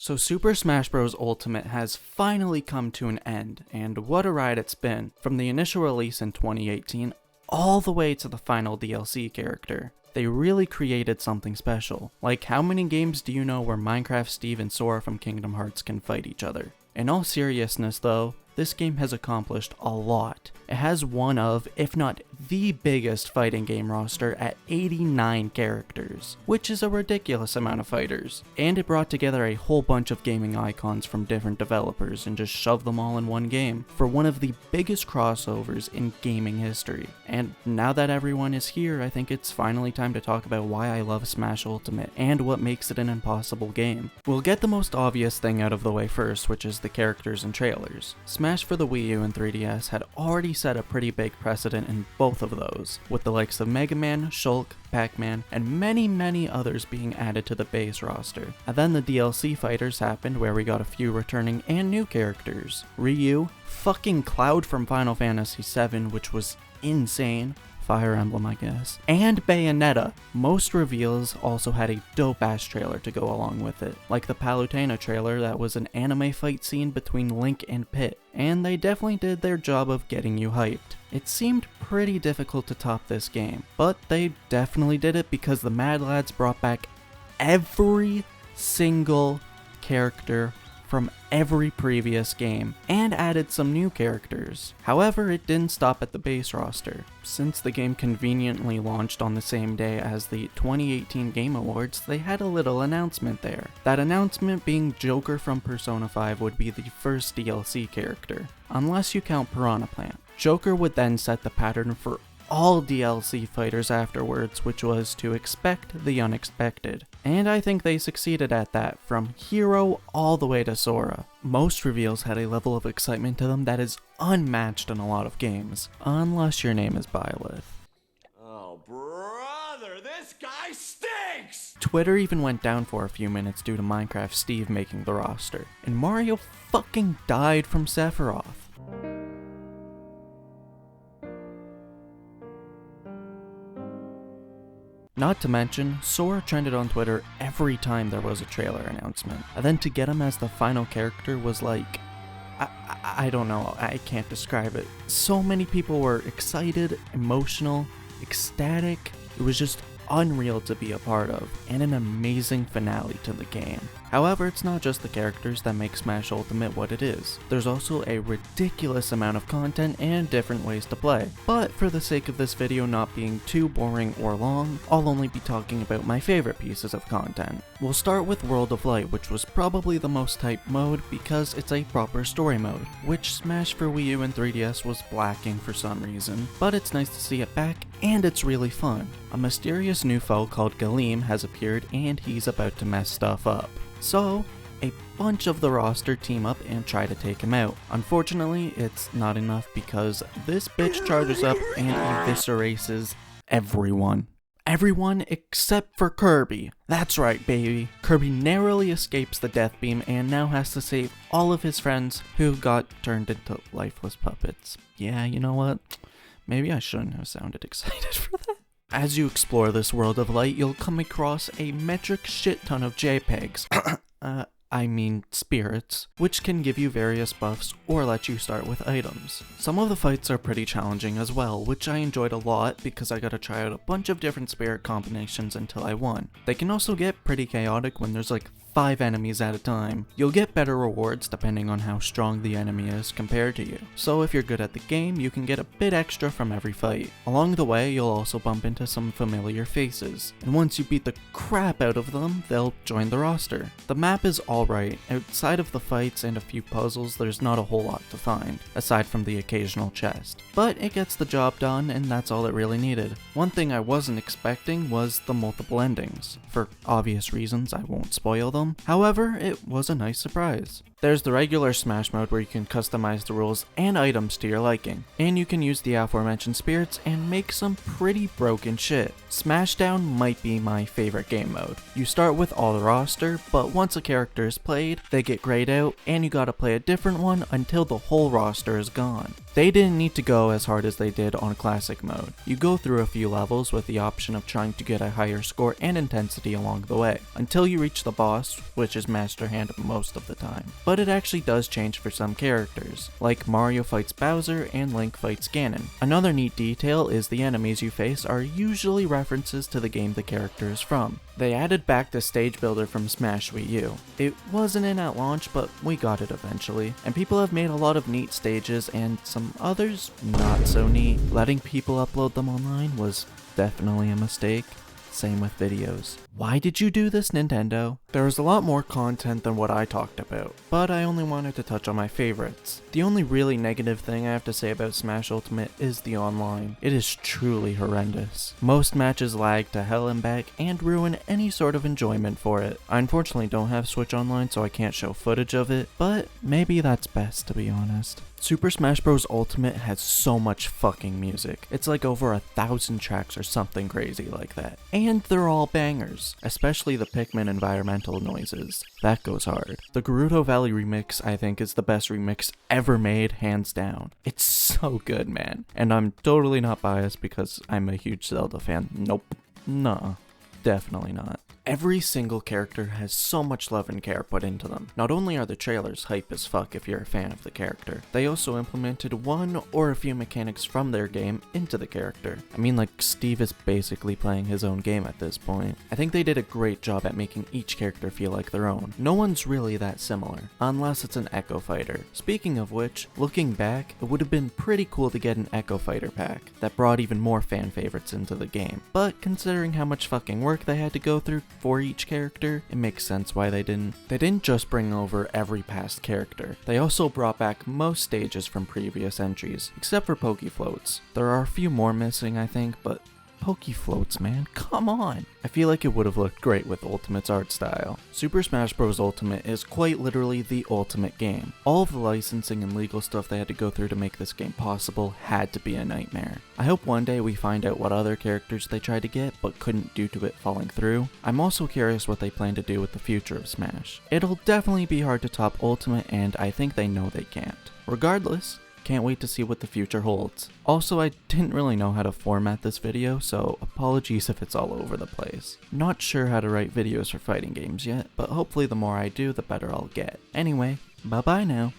So Super Smash Bros. Ultimate has finally come to an end, and what a ride it's been, from the initial release in 2018 all the way to the final DLC character. They really created something special. Like, how many games do you know where Minecraft Steve and Sora from Kingdom Hearts can fight each other? In all seriousness though, this game has accomplished a lot. It has one of, if not the biggest fighting game roster at 89 characters, which is a ridiculous amount of fighters. And it brought together a whole bunch of gaming icons from different developers and just shoved them all in one game for one of the biggest crossovers in gaming history. And now that everyone is here, I think it's finally time to talk about why I love Smash Ultimate and what makes it an impossible game. We'll get the most obvious thing out of the way first, which is the characters and trailers. Smash for the Wii U and 3DS had already set a pretty big precedent in both of those, with the likes of Mega Man, Shulk, Pac-Man, and many others being added to the base roster. And then the DLC fighters happened where we got a few returning and new characters. Ryu, fucking Cloud from Final Fantasy VII, which was insane. Fire Emblem, I guess. And Bayonetta. Most reveals also had a dope-ass trailer to go along with it, like the Palutena trailer that was an anime fight scene between Link and Pit, and they definitely did their job of getting you hyped. It seemed pretty difficult to top this game, but they definitely did it because the Mad Lads brought back every single character from every previous game, and added some new characters. However, it didn't stop at the base roster. Since the game conveniently launched on the same day as the 2018 Game Awards, they had a little announcement there. That announcement being Joker from Persona 5 would be the first DLC character, unless you count Piranha Plant. Joker would then set the pattern for all DLC fighters afterwards, which was to expect the unexpected. And I think they succeeded at that, from Hero all the way to Sora. Most reveals had a level of excitement to them that is unmatched in a lot of games, unless your name is Byleth. Oh, brother, this guy stinks! Twitter even went down for a few minutes due to Minecraft Steve making the roster, and Mario fucking died from Sephiroth. Not to mention, Sora trended on Twitter every time there was a trailer announcement. And then to get him as the final character was like, I don't know, I can't describe it. So many people were excited, emotional, ecstatic. It was just unreal to be a part of, and an amazing finale to the game. However, it's not just the characters that make Smash Ultimate what it is. There's also a ridiculous amount of content and different ways to play. But for the sake of this video not being too boring or long, I'll only be talking about my favorite pieces of content. We'll start with World of Light, which was probably the most hyped mode because it's a proper story mode, which Smash for Wii U and 3DS was lacking for some reason. But it's nice to see it back, and it's really fun. A mysterious new foe called Galeem has appeared, and he's about to mess stuff up. So, a bunch of the roster team up and try to take him out. Unfortunately, it's not enough because this bitch charges up and eviscerates everyone. Everyone except for Kirby. That's right, baby. Kirby narrowly escapes the death beam and now has to save all of his friends who got turned into lifeless puppets. Yeah, you know what? Maybe I shouldn't have sounded excited for that. As you explore this world of light, you'll come across a metric shit ton of JPEGs. I mean spirits, which can give you various buffs or let you start with items. Some of the fights are pretty challenging as well, which I enjoyed a lot because I got to try out a bunch of different spirit combinations until I won. They can also get pretty chaotic when there's like 5 enemies at a time. You'll get better rewards depending on how strong the enemy is compared to you. So if you're good at the game, you can get a bit extra from every fight. Along the way, you'll also bump into some familiar faces, and once you beat the crap out of them, they'll join the roster. The map is alright. Outside of the fights and a few puzzles, there's not a whole lot to find, aside from the occasional chest. But it gets the job done, and that's all it really needed. One thing I wasn't expecting was the multiple endings. For obvious reasons, I won't spoil them. However, it was a nice surprise. There's the regular Smash mode where you can customize the rules and items to your liking, and you can use the aforementioned spirits and make some pretty broken shit. Smashdown might be my favorite game mode. You start with all the roster, but once a character is played, they get grayed out, and you gotta play a different one until the whole roster is gone. They didn't need to go as hard as they did on classic mode. You go through a few levels with the option of trying to get a higher score and intensity along the way, until you reach the boss, which is Master Hand most of the time. But it actually does change for some characters, like Mario fights Bowser and Link fights Ganon. Another neat detail is the enemies you face are usually references to the game the character is from. They added back the stage builder from Smash Wii U. It wasn't in at launch, but we got it eventually, and people have made a lot of neat stages and some others not so neat. Letting people upload them online was definitely a mistake. Same with videos. Why did you do this, Nintendo? There was a lot more content than what I talked about, but I only wanted to touch on my favorites. The only really negative thing I have to say about Smash Ultimate is the online. It is truly horrendous. Most matches lag to hell and back and ruin any sort of enjoyment for it. I unfortunately don't have Switch Online, so I can't show footage of it, but maybe that's best, to be honest. Super Smash Bros. Ultimate has so much fucking music. It's like over 1,000 tracks or something crazy like that. And they're all bangers, especially the Pikmin environmental noises. That goes hard. The Gerudo Valley remix, I think, is the best remix ever made, hands down. It's so good, man. And I'm totally not biased because I'm a huge Zelda fan. Nope. Nuh-uh. Definitely not. Every single character has so much love and care put into them. Not only are the trailers hype as fuck if you're a fan of the character, they also implemented one or a few mechanics from their game into the character. I mean, like, Steve is basically playing his own game at this point. I think they did a great job at making each character feel like their own. No one's really that similar, unless it's an Echo Fighter. Speaking of which, looking back, it would have been pretty cool to get an Echo Fighter pack that brought even more fan favorites into the game. But considering how much fucking work they had to go through for each character, it makes sense why they didn't. They didn't just bring over every past character. They also brought back most stages from previous entries, except for Pokefloats. There are a few more missing, I think, but Pokefloats, man, come on! I feel like it would have looked great with Ultimate's art style. Super Smash Bros. Ultimate is quite literally the ultimate game. All of the licensing and legal stuff they had to go through to make this game possible had to be a nightmare. I hope one day we find out what other characters they tried to get but couldn't due to it falling through. I'm also curious what they plan to do with the future of Smash. It'll definitely be hard to top Ultimate, and I think they know they can't. Regardless, can't wait to see what the future holds. Also, I didn't really know how to format this video, so apologies if it's all over the place. Not sure how to write videos for fighting games yet, but hopefully the more I do, the better I'll get. Anyway, bye bye now.